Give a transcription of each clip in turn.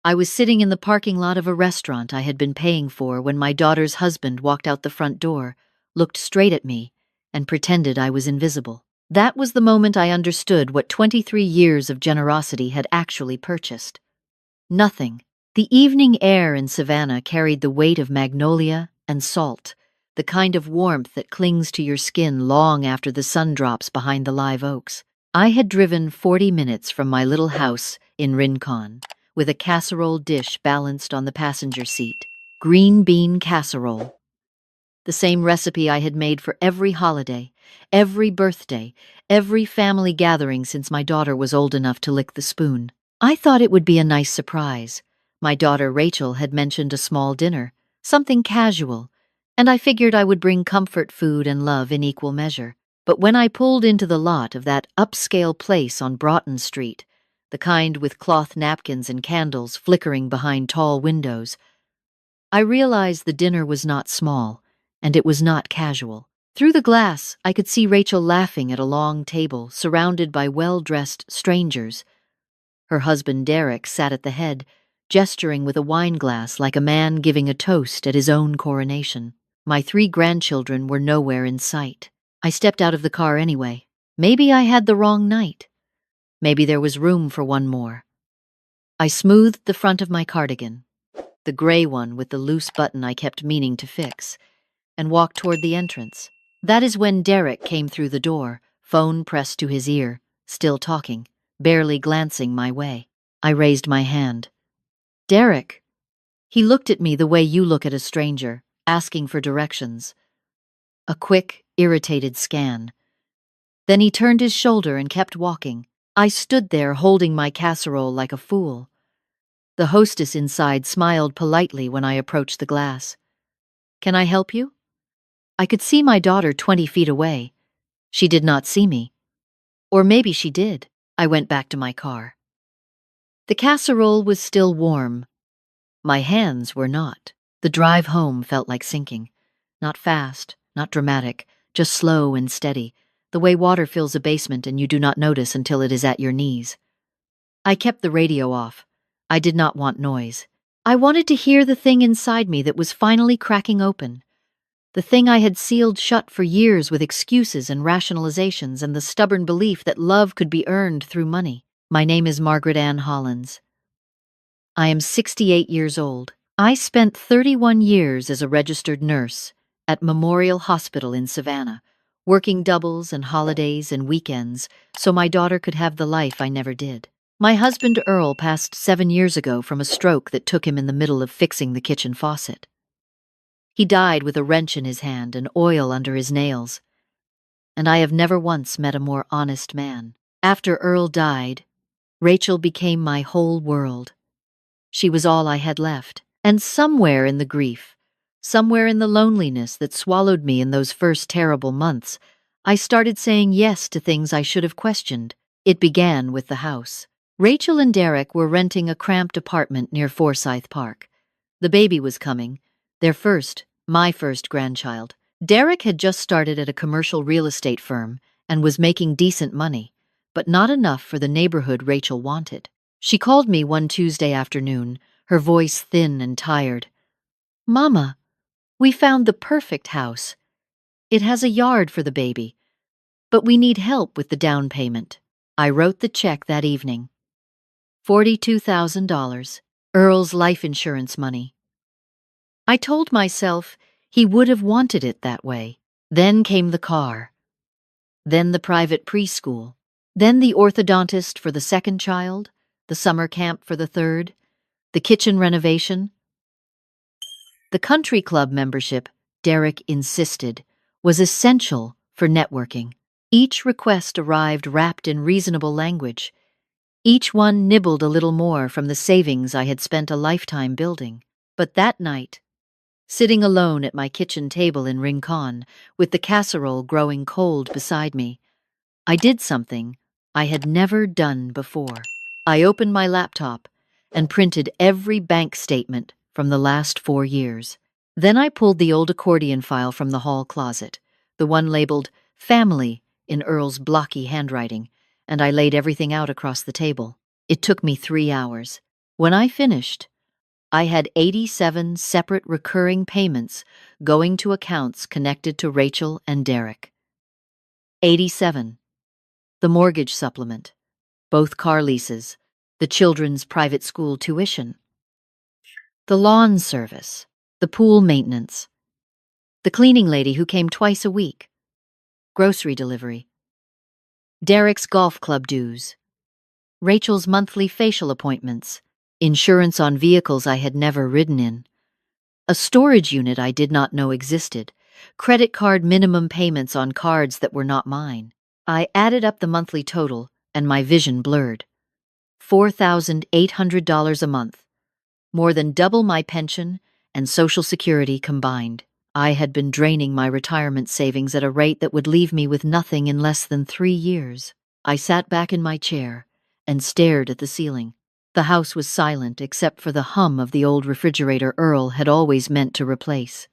I was sitting in the parking lot of a restaurant I had been paying for when my daughter's husband walked out the front door, looked straight at me, and pretended I was invisible. That was the moment I understood what 23 years of generosity had actually purchased. Nothing. The evening air in Savannah carried the weight of magnolia and salt, the kind of warmth that clings to your skin long after the sun drops behind the live oaks. I had driven 40 minutes from my little house in Rincon, with a casserole dish balanced on the passenger seat. Green bean casserole. The same recipe I had made for every holiday, every birthday, every family gathering since my daughter was old enough to lick the spoon. I thought it would be a nice surprise. My daughter Rachel had mentioned a small dinner, something casual, and I figured I would bring comfort food and love in equal measure. But when I pulled into the lot of that upscale place on Broughton Street, the kind with cloth napkins and candles flickering behind tall windows, I realized the dinner was not small, and it was not casual. Through the glass, I could see Rachel laughing at a long table, surrounded by well-dressed strangers. Her husband Derek sat at the head, gesturing with a wine glass like a man giving a toast at his own coronation. My 3 grandchildren were nowhere in sight. I stepped out of the car anyway. Maybe I had the wrong night. Maybe there was room for one more. I smoothed the front of my cardigan, the gray one with the loose button I kept meaning to fix, and walked toward the entrance. That is when Derek came through the door, phone pressed to his ear, still talking, barely glancing my way. I raised my hand. Derek. He looked at me the way you look at a stranger, asking for directions. A quick, irritated scan. Then he turned his shoulder and kept walking. I stood there holding my casserole like a fool. The hostess inside smiled politely when I approached the glass. Can I help you? I could see my daughter 20 feet away. She did not see me. Or maybe she did. I went back to my car. The casserole was still warm. My hands were not. The drive home felt like sinking. Not fast, not dramatic, just slow and steady, the way water fills a basement and you do not notice until it is at your knees. I kept the radio off. I did not want noise. I wanted to hear the thing inside me that was finally cracking open. The thing I had sealed shut for years with excuses and rationalizations and the stubborn belief that love could be earned through money. My name is Margaret Ann Hollins. I am 68 years old. I spent 31 years as a registered nurse at Memorial Hospital in Savannah, working doubles and holidays and weekends so my daughter could have the life I never did. My husband Earl passed 7 years ago from a stroke that took him in the middle of fixing the kitchen faucet. He died with a wrench in his hand and oil under his nails, and I have never once met a more honest man. After Earl died, Rachel became my whole world. She was all I had left, and somewhere in the grief, somewhere in the loneliness that swallowed me in those first terrible months, I started saying yes to things I should have questioned. It began with the house. Rachel and Derek were renting a cramped apartment near Forsyth Park. The baby was coming, my first grandchild. Derek had just started at a commercial real estate firm and was making decent money, but not enough for the neighborhood Rachel wanted. She called me one Tuesday afternoon, her voice thin and tired. "Mama, we found the perfect house. It has a yard for the baby, but we need help with the down payment." I wrote the check that evening. $42,000, Earl's life insurance money. I told myself he would have wanted it that way. Then came the car. Then the private preschool. Then the orthodontist for the second child, the summer camp for the third, the kitchen renovation. The country club membership, Derek insisted, was essential for networking. Each request arrived wrapped in reasonable language. Each one nibbled a little more from the savings I had spent a lifetime building. But that night, sitting alone at my kitchen table in Rincon, with the casserole growing cold beside me, I did something I had never done before. I opened my laptop and printed every bank statement from the last 4 years. Then I pulled the old accordion file from the hall closet, the one labeled Family in Earl's blocky handwriting, and I laid everything out across the table. It took me 3 hours. When I finished, I had 87 separate recurring payments going to accounts connected to Rachel and Derek. 87. The mortgage supplement, both car leases, the children's private school tuition, the lawn service, the pool maintenance, the cleaning lady who came twice a week, grocery delivery, Derek's golf club dues, Rachel's monthly facial appointments, insurance on vehicles I had never ridden in, a storage unit I did not know existed, credit card minimum payments on cards that were not mine. I added up the monthly total, and my vision blurred. $4,800 a month, more than double my pension and Social Security combined. I had been draining my retirement savings at a rate that would leave me with nothing in less than 3 years. I sat back in my chair and stared at the ceiling. The house was silent except for the hum of the old refrigerator Earl had always meant to replace.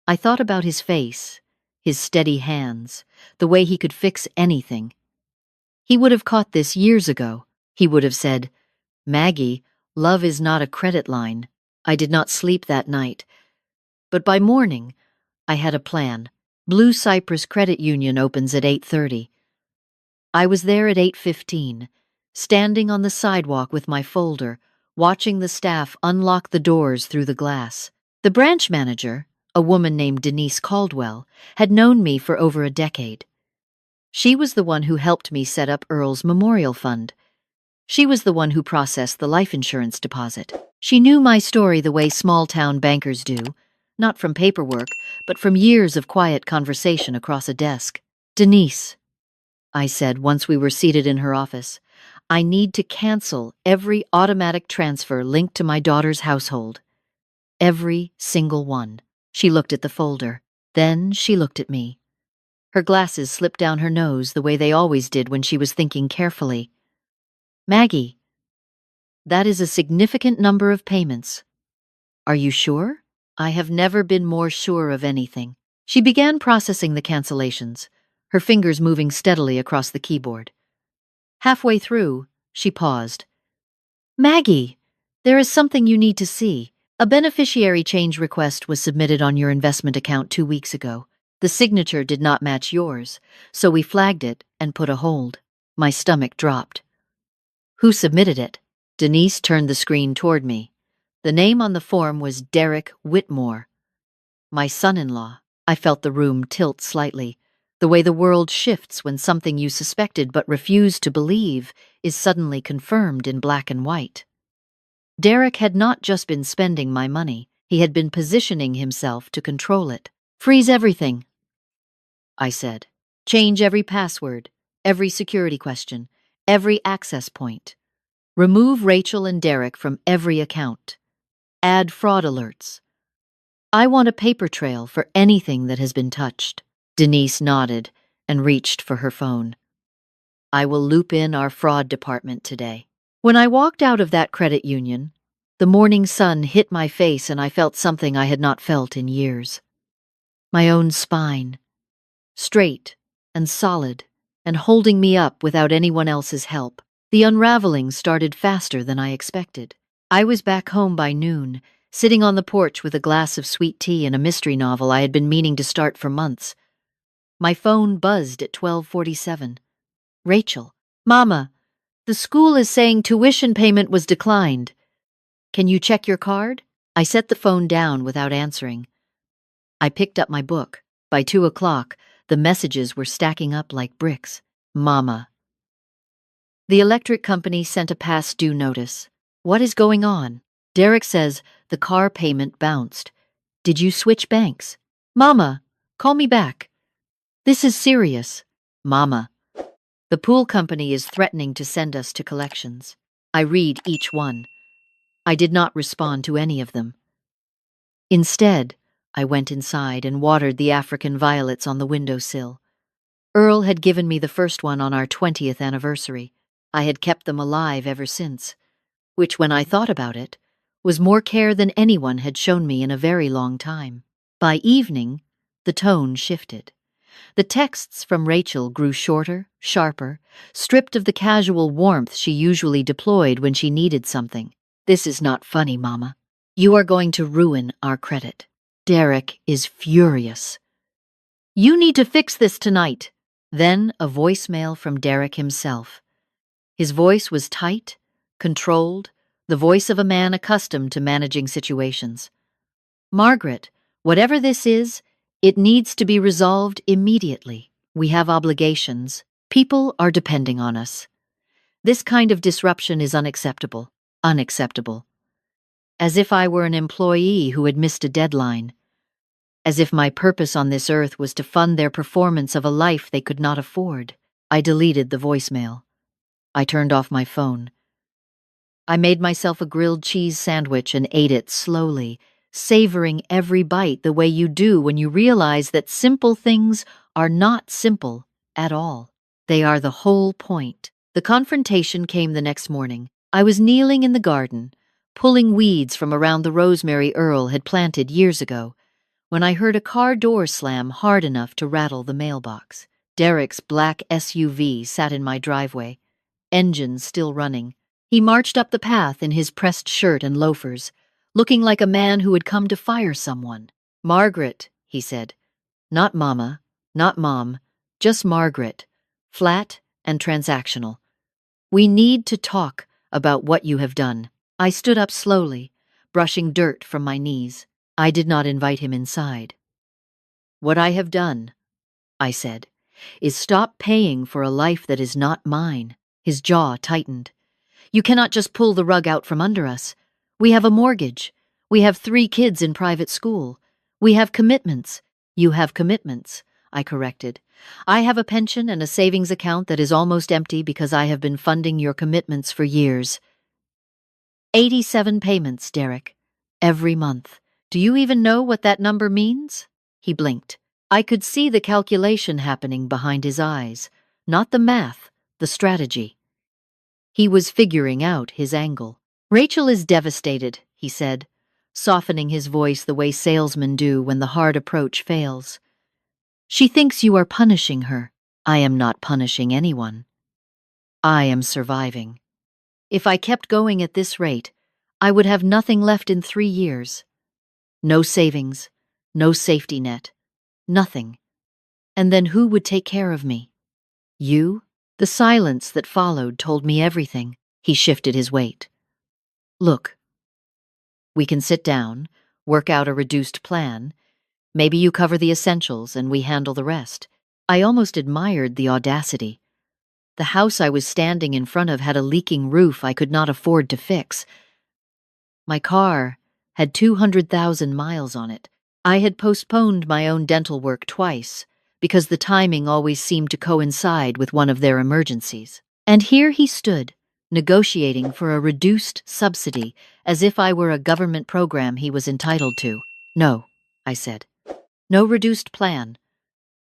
I thought about his face, his steady hands, the way he could fix anything. He would have caught this years ago. He would have said, "Maggie, love is not a credit line." I did not sleep that night. But by morning, I had a plan. Blue Cypress Credit Union opens at 8:30. I was there at 8:15, standing on the sidewalk with my folder, watching the staff unlock the doors through the glass. The branch manager, a woman named Denise Caldwell, had known me for over a decade. She was the one who helped me set up Earl's memorial fund. She was the one who processed the life insurance deposit. She knew my story the way small-town bankers do, not from paperwork, but from years of quiet conversation across a desk. "Denise," I said once we were seated in her office, "I need to cancel every automatic transfer linked to my daughter's household. Every single one." She looked at the folder. Then she looked at me. Her glasses slipped down her nose the way they always did when she was thinking carefully. "Maggie, that is a significant number of payments. Are you sure?" "I have never been more sure of anything." She began processing the cancellations, her fingers moving steadily across the keyboard. Halfway through, she paused. "Maggie, there is something you need to see. A beneficiary change request was submitted on your investment account 2 weeks ago. The signature did not match yours, so we flagged it and put a hold." My stomach dropped. "Who submitted it?" Denise turned the screen toward me. The name on the form was Derek Whitmore. My son-in-law. I felt the room tilt slightly, the way the world shifts when something you suspected but refused to believe is suddenly confirmed in black and white. Derek had not just been spending my money, he had been positioning himself to control it. "Freeze everything," I said. "Change every password, every security question, every access point. Remove Rachel and Derek from every account. Add fraud alerts. I want a paper trail for anything that has been touched." Denise nodded and reached for her phone. "I will loop in our fraud department today." When I walked out of that credit union, the morning sun hit my face and I felt something I had not felt in years. My own spine, straight and solid, and holding me up without anyone else's help. The unraveling started faster than I expected. I was back home by noon, sitting on the porch with a glass of sweet tea and a mystery novel I had been meaning to start for months. My phone buzzed at 12:47. Rachel. "Mama, the school is saying tuition payment was declined. Can you check your card?" I set the phone down without answering. I picked up my book. By 2 o'clock, the messages were stacking up like bricks. "Mama." The electric company sent a past due notice. "What is going on?" "Derek says the car payment bounced. Did you switch banks?" "Mama, call me back. This is serious." "Mama, the pool company is threatening to send us to collections." I read each one. I did not respond to any of them. Instead, I went inside and watered the African violets on the windowsill. Earl had given me the first one on our 20th anniversary. I had kept them alive ever since, which, when I thought about it, was more care than anyone had shown me in a very long time. By evening, the tone shifted. The texts from Rachel grew shorter, sharper, stripped of the casual warmth she usually deployed when she needed something. This is not funny, Mama. You are going to ruin our credit. Derek is furious. You need to fix this tonight. Then a voicemail from Derek himself. His voice was tight, controlled, the voice of a man accustomed to managing situations. Margaret, whatever this is, it needs to be resolved immediately. We have obligations. People are depending on us. This kind of disruption is unacceptable. Unacceptable. As if I were an employee who had missed a deadline. As if my purpose on this earth was to fund their performance of a life they could not afford. I deleted the voicemail. I turned off my phone. I made myself a grilled cheese sandwich and ate it slowly, savoring every bite the way you do when you realize that simple things are not simple at all. They are the whole point. The confrontation came the next morning. I was kneeling in the garden, pulling weeds from around the rosemary Earl had planted years ago, when I heard a car door slam hard enough to rattle the mailbox. Derek's black SUV sat in my driveway, engines still running. He marched up the path in his pressed shirt and loafers, looking like a man who had come to fire someone. Margaret, he said. Not Mama, not Mom, just Margaret. Flat and transactional. We need to talk about what you have done. I stood up slowly, brushing dirt from my knees. I did not invite him inside. What I have done, I said, is stop paying for a life that is not mine. His jaw tightened. You cannot just pull the rug out from under us. We have a mortgage. We have 3 kids in private school. We have commitments. You have commitments, I corrected. I have a pension and a savings account that is almost empty because I have been funding your commitments for years. 87 payments, Derek. Every month. Do you even know what that number means? He blinked. I could see the calculation happening behind his eyes, not the math, the strategy. He was figuring out his angle. Rachel is devastated, he said, softening his voice the way salesmen do when the hard approach fails. She thinks you are punishing her. I am not punishing anyone. I am surviving. If I kept going at this rate, I would have nothing left in 3 years. No savings, no safety net, nothing. And then who would take care of me? You? The silence that followed told me everything. He shifted his weight. Look, we can sit down, work out a reduced plan. Maybe you cover the essentials and we handle the rest. I almost admired the audacity. The house I was standing in front of had a leaking roof I could not afford to fix. My car had 200,000 miles on it. I had postponed my own dental work twice, because the timing always seemed to coincide with one of their emergencies. And here he stood, negotiating for a reduced subsidy, as if I were a government program he was entitled to. No, I said. No reduced plan.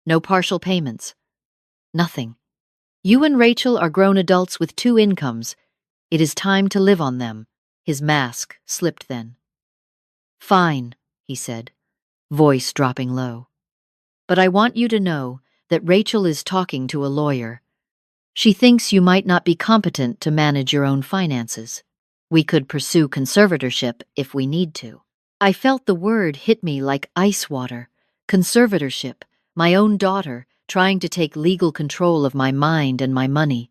No partial payments. Nothing. You and Rachel are grown adults with 2 incomes. It is time to live on them. His mask slipped then. Fine, he said, voice dropping low. But I want you to know that Rachel is talking to a lawyer. She thinks you might not be competent to manage your own finances. We could pursue conservatorship if we need to. I felt the word hit me like ice water. Conservatorship, my own daughter, trying to take legal control of my mind and my money.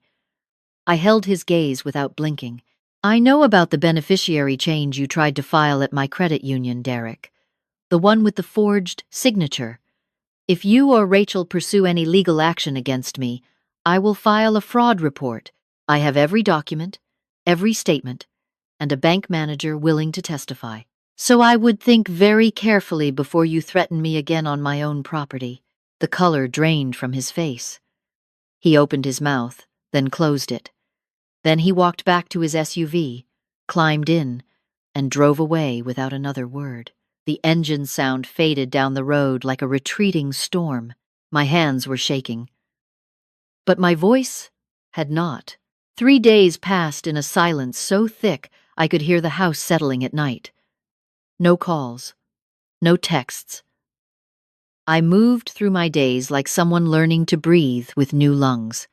I held his gaze without blinking. I know about the beneficiary change you tried to file at my credit union, Derek. The one with the forged signature. If you or Rachel pursue any legal action against me, I will file a fraud report. I have every document, every statement, and a bank manager willing to testify. So I would think very carefully before you threaten me again on my own property. The color drained from his face. He opened his mouth, then closed it. Then he walked back to his SUV, climbed in, and drove away without another word. The engine sound faded down the road like a retreating storm. My hands were shaking. But my voice had not. 3 days passed in a silence so thick I could hear the house settling at night. No calls. No texts. I moved through my days like someone learning to breathe with new lungs.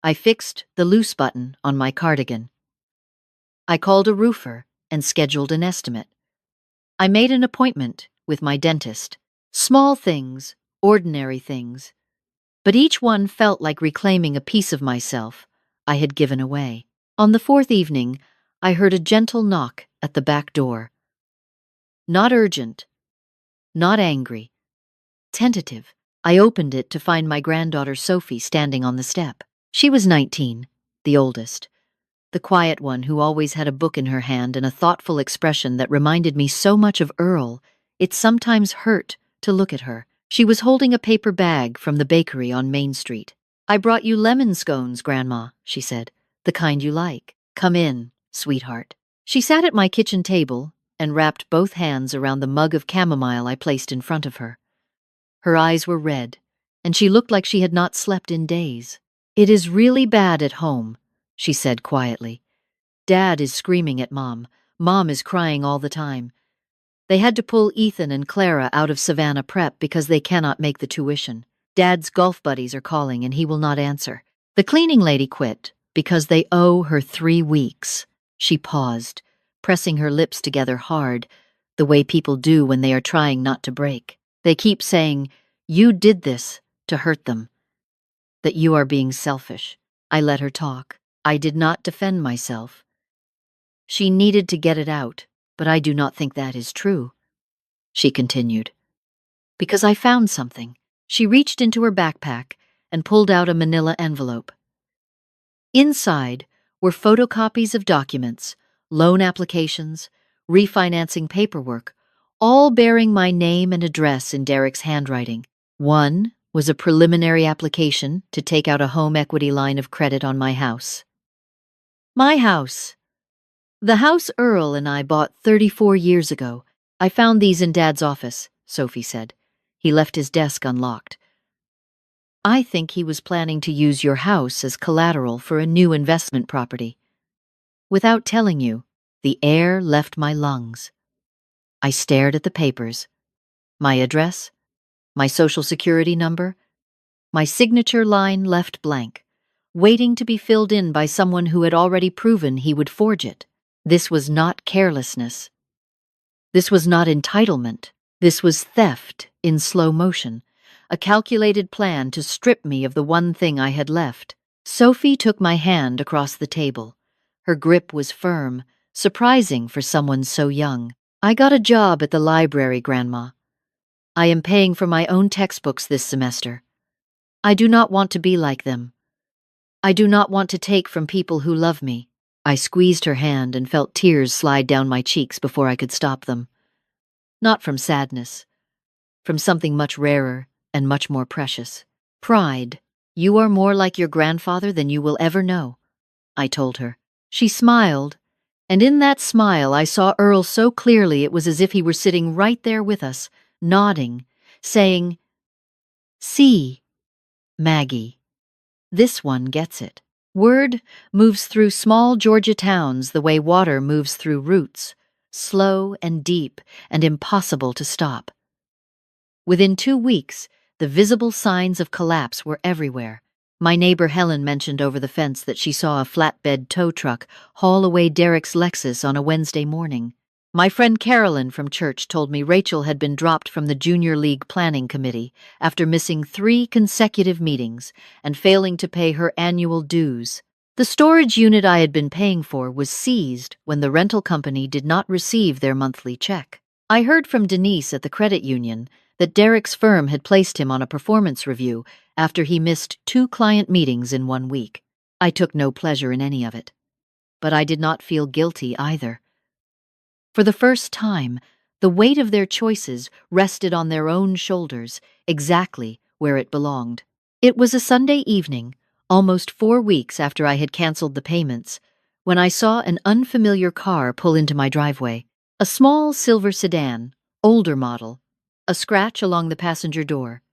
I fixed the loose button on my cardigan. I called a roofer and scheduled an estimate. I made an appointment with my dentist. Small things, ordinary things, but each one felt like reclaiming a piece of myself I had given away. On the fourth evening, I heard a gentle knock at the back door. Not urgent, not angry, tentative. I opened it to find my granddaughter Sophie standing on the step. She was 19, the oldest, the quiet one who always had a book in her hand and a thoughtful expression that reminded me so much of Earl. It sometimes hurt to look at her. She was holding a paper bag from the bakery on Main Street. "I brought you lemon scones, Grandma," she said, "the kind you like. Come in, sweetheart." She sat at my kitchen table and wrapped both hands around the mug of chamomile I placed in front of her. Her eyes were red, and she looked like she had not slept in days. "It is really bad at home," she said quietly. "Dad is screaming at Mom. Mom is crying all the time. They had to pull Ethan and Clara out of Savannah Prep because they cannot make the tuition. Dad's golf buddies are calling and he will not answer. The cleaning lady quit because they owe her 3 weeks." She paused, pressing her lips together hard, the way people do when they are trying not to break. "They keep saying, 'You did this to hurt them,' that you are being selfish." I let her talk. I did not defend myself. "She needed to get it out, but I do not think that is true," she continued. "Because I found something." She reached into her backpack and pulled out a manila envelope. Inside were photocopies of documents, loan applications, refinancing paperwork, all bearing my name and address in Derek's handwriting. One was a preliminary application to take out a home equity line of credit on my house. My house. The house Earl and I bought 34 years ago. "I found these in Dad's office," Sophie said. "He left his desk unlocked. I think he was planning to use your house as collateral for a new investment property." Without telling you, the air left my lungs. I stared at the papers. My address, my social security number, my signature line left blank, waiting to be filled in by someone who had already proven he would forge it. This was not carelessness. This was not entitlement. This was theft in slow motion, a calculated plan to strip me of the one thing I had left. Sophie took my hand across the table. Her grip was firm, surprising for someone so young. "I got a job at the library, Grandma. I am paying for my own textbooks this semester. I do not want to be like them. I do not want to take from people who love me." I squeezed her hand and felt tears slide down my cheeks before I could stop them. Not from sadness, from something much rarer and much more precious. Pride. "You are more like your grandfather than you will ever know," I told her. She smiled, and in that smile I saw Earl so clearly it was as if he were sitting right there with us, nodding, saying, "See, Maggie, this one gets it." Word moves through small Georgia towns the way water moves through roots, slow and deep and impossible to stop. Within 2 weeks, the visible signs of collapse were everywhere. My neighbor Helen mentioned over the fence that she saw a flatbed tow truck haul away Derek's Lexus on a Wednesday morning. My friend Carolyn from church told me Rachel had been dropped from the Junior League Planning Committee after missing 3 consecutive meetings and failing to pay her annual dues. The storage unit I had been paying for was seized when the rental company did not receive their monthly check. I heard from Denise at the credit union that Derek's firm had placed him on a performance review after he missed 2 client meetings in 1 week. I took no pleasure in any of it, but I did not feel guilty either. For the first time, the weight of their choices rested on their own shoulders, exactly where it belonged. It was a Sunday evening, almost 4 weeks after I had canceled the payments, when I saw an unfamiliar car pull into my driveway. A small silver sedan, older model, a scratch along the passenger door.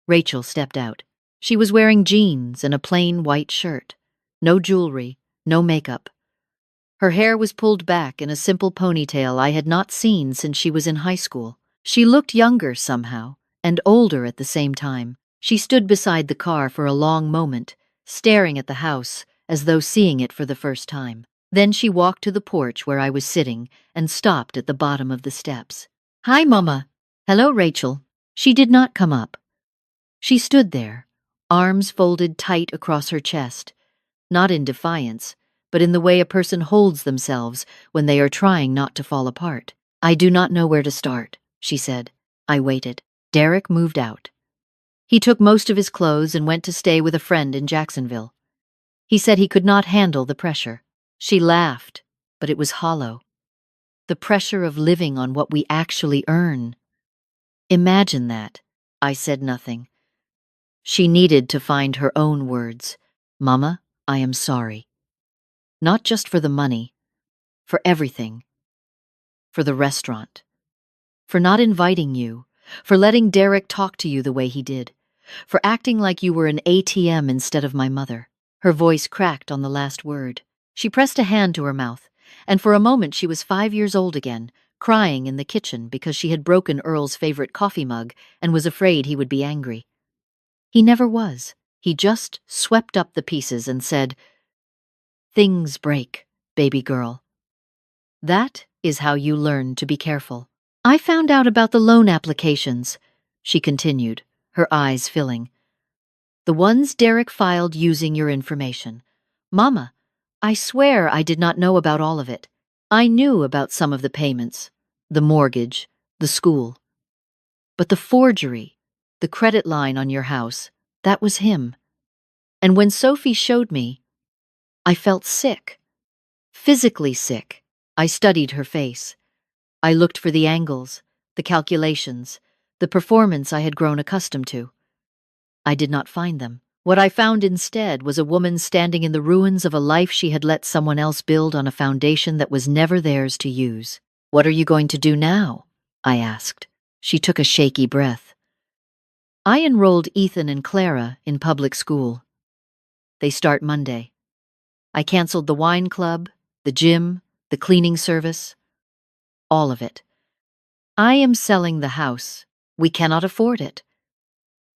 Rachel stepped out. She was wearing jeans and a plain white shirt. No jewelry, no makeup. Her hair was pulled back in a simple ponytail I had not seen since she was in high school. She looked younger somehow, and older at the same time. She stood beside the car for a long moment, staring at the house as though seeing it for the first time. Then she walked to the porch where I was sitting and stopped at the bottom of the steps. "Hi, Mama." "Hello, Rachel." She did not come up. She stood there, arms folded tight across her chest, not in defiance, but in the way a person holds themselves when they are trying not to fall apart. "I do not know where to start," she said. I waited. Derek moved out. He took most of his clothes and went to stay with a friend in Jacksonville. He said he could not handle the pressure. She laughed, but it was hollow. The pressure of living on what we actually earn. Imagine that. I said nothing. She needed to find her own words. "Mama, I am sorry. Not just for the money, for everything. For the restaurant. For not inviting you. For letting Derek talk to you the way he did. For acting like you were an ATM instead of my mother." Her voice cracked on the last word. She pressed a hand to her mouth, and for a moment she was 5 years old again, crying in the kitchen because she had broken Earl's favorite coffee mug and was afraid he would be angry. He never was. He just swept up the pieces and said, "Things break, baby girl. That is how you learn to be careful." "I found out about the loan applications," she continued, her eyes filling. "The ones Derek filed using your information. Mama, I swear I did not know about all of it. I knew about some of the payments, the mortgage, the school. But the forgery, the credit line on your house, that was him. And when Sophie showed me, I felt sick. Physically sick." I studied her face. I looked for the angles, the calculations, the performance I had grown accustomed to. I did not find them. What I found instead was a woman standing in the ruins of a life she had let someone else build on a foundation that was never theirs to use. "What are you going to do now?" I asked. She took a shaky breath. "I enrolled Ethan and Clara in public school. They start Monday. I canceled the wine club, the gym, the cleaning service. All of it. I am selling the house. We cannot afford it.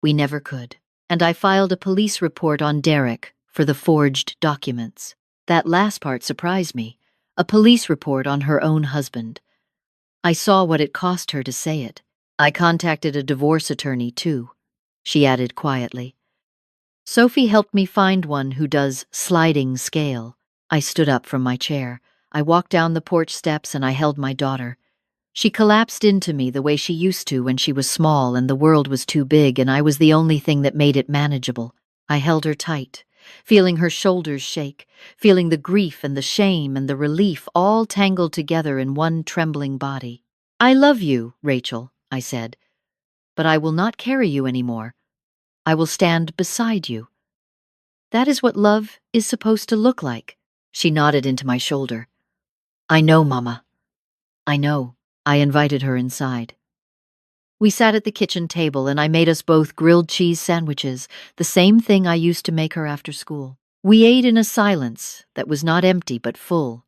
We never could. And I filed a police report on Derek for the forged documents." That last part surprised me. A police report on her own husband. I saw what it cost her to say it. "I contacted a divorce attorney, too," she added quietly. "Sophie helped me find one who does sliding scale." I stood up from my chair. I walked down the porch steps and I held my daughter. She collapsed into me the way she used to when she was small and the world was too big and I was the only thing that made it manageable. I held her tight, feeling her shoulders shake, feeling the grief and the shame and the relief all tangled together in one trembling body. "I love you, Rachel," I said, "but I will not carry you anymore. I will stand beside you. That is what love is supposed to look like." She nodded into my shoulder. "I know, Mama. I know." I invited her inside. We sat at the kitchen table and I made us both grilled cheese sandwiches, the same thing I used to make her after school. We ate in a silence that was not empty but full,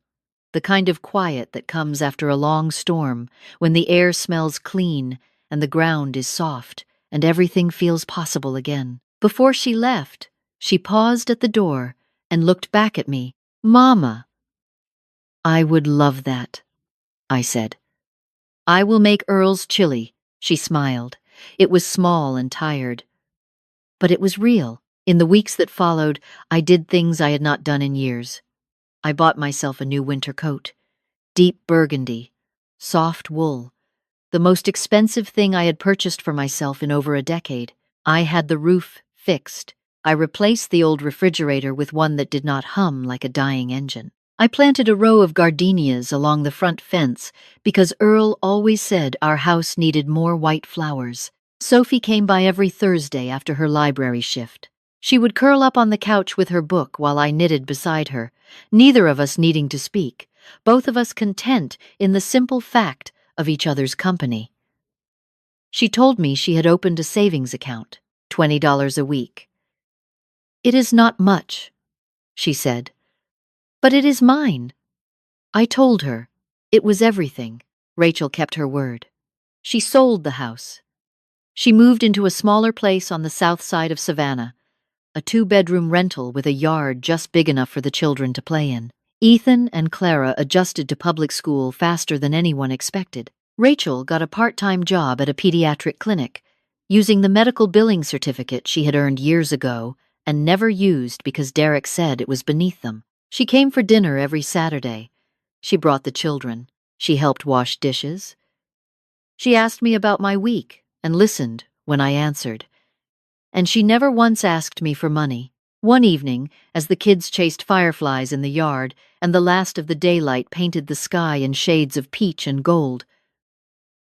the kind of quiet that comes after a long storm, when the air smells clean and the ground is soft and everything feels possible again. Before she left, she paused at the door and looked back at me. "Mama." "I would love that," I said. "I will make Earl's chili." She smiled. It was small and tired. But it was real. In the weeks that followed, I did things I had not done in years. I bought myself a new winter coat. Deep burgundy. Soft wool. The most expensive thing I had purchased for myself in over a decade. I had the roof fixed. I replaced the old refrigerator with one that did not hum like a dying engine. I planted a row of gardenias along the front fence because Earl always said our house needed more white flowers. Sophie came by every Thursday after her library shift. She would curl up on the couch with her book while I knitted beside her, neither of us needing to speak, both of us content in the simple fact of each other's company. She told me she had opened a savings account, $20 a week. "It is not much," she said. "But it is mine." I told her. It was everything. Rachel kept her word. She sold the house. She moved into a smaller place on the south side of Savannah, a 2-bedroom rental with a yard just big enough for the children to play in. Ethan and Clara adjusted to public school faster than anyone expected. Rachel got a part-time job at a pediatric clinic, using the medical billing certificate she had earned years ago and never used because Derek said it was beneath them. She came for dinner every Saturday. She brought the children. She helped wash dishes. She asked me about my week and listened when I answered. And she never once asked me for money. One evening, as the kids chased fireflies in the yard and the last of the daylight painted the sky in shades of peach and gold,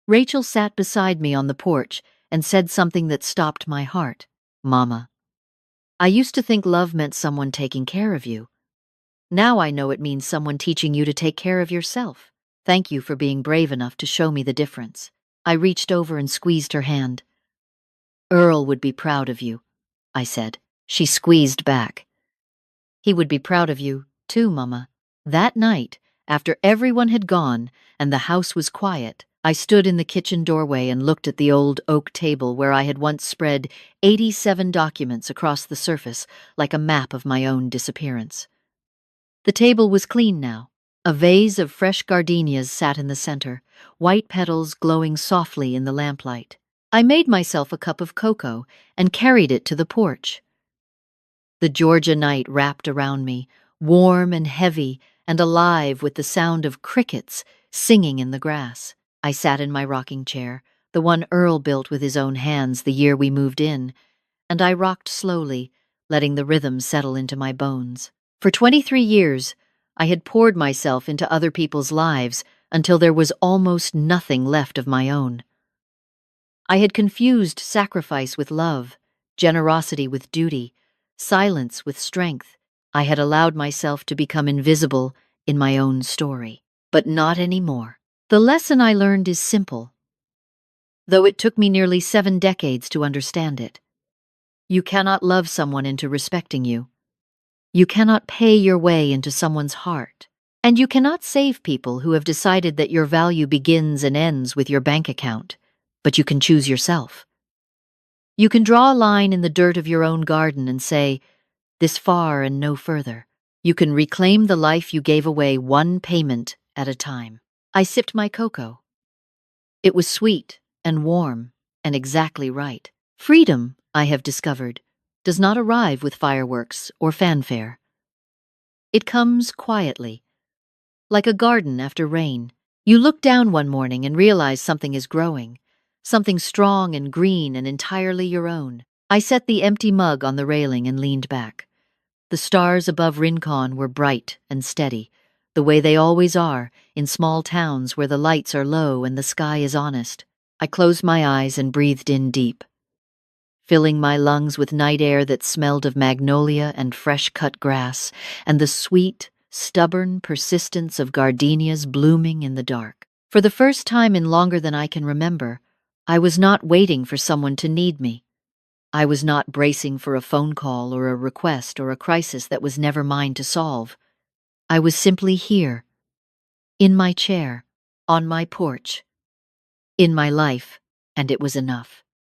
Rachel sat beside me on the porch and said something that stopped my heart. "Mama, I used to think love meant someone taking care of you. Now I know it means someone teaching you to take care of yourself. Thank you for being brave enough to show me the difference." I reached over and squeezed her hand. "Earl would be proud of you," I said. She squeezed back. "He would be proud of you, too, Mama." That night, after everyone had gone and the house was quiet, I stood in the kitchen doorway and looked at the old oak table where I had once spread 87 documents across the surface like a map of my own disappearance. The table was clean now. A vase of fresh gardenias sat in the center, white petals glowing softly in the lamplight. I made myself a cup of cocoa and carried it to the porch. The Georgia night wrapped around me, warm and heavy and alive with the sound of crickets singing in the grass. I sat in my rocking chair, the one Earl built with his own hands the year we moved in, and I rocked slowly, letting the rhythm settle into my bones. For 23 years, I had poured myself into other people's lives until there was almost nothing left of my own. I had confused sacrifice with love, generosity with duty, silence with strength. I had allowed myself to become invisible in my own story. But not anymore. The lesson I learned is simple, though it took me nearly 7 decades to understand it. You cannot love someone into respecting you. You cannot pay your way into someone's heart. And you cannot save people who have decided that your value begins and ends with your bank account, but you can choose yourself. You can draw a line in the dirt of your own garden and say, "This far and no further." You can reclaim the life you gave away one payment at a time. I sipped my cocoa. It was sweet and warm and exactly right. Freedom, I have discovered, does not arrive with fireworks or fanfare. It comes quietly, like a garden after rain. You look down one morning and realize something is growing, something strong and green and entirely your own. I set the empty mug on the railing and leaned back. The stars above Rincon were bright and steady, the way they always are in small towns where the lights are low and the sky is honest. I closed my eyes and breathed in deep, filling my lungs with night air that smelled of magnolia and fresh-cut grass, and the sweet, stubborn persistence of gardenias blooming in the dark. For the first time in longer than I can remember, I was not waiting for someone to need me. I was not bracing for a phone call or a request or a crisis that was never mine to solve. I was simply here, in my chair, on my porch, in my life, and it was enough.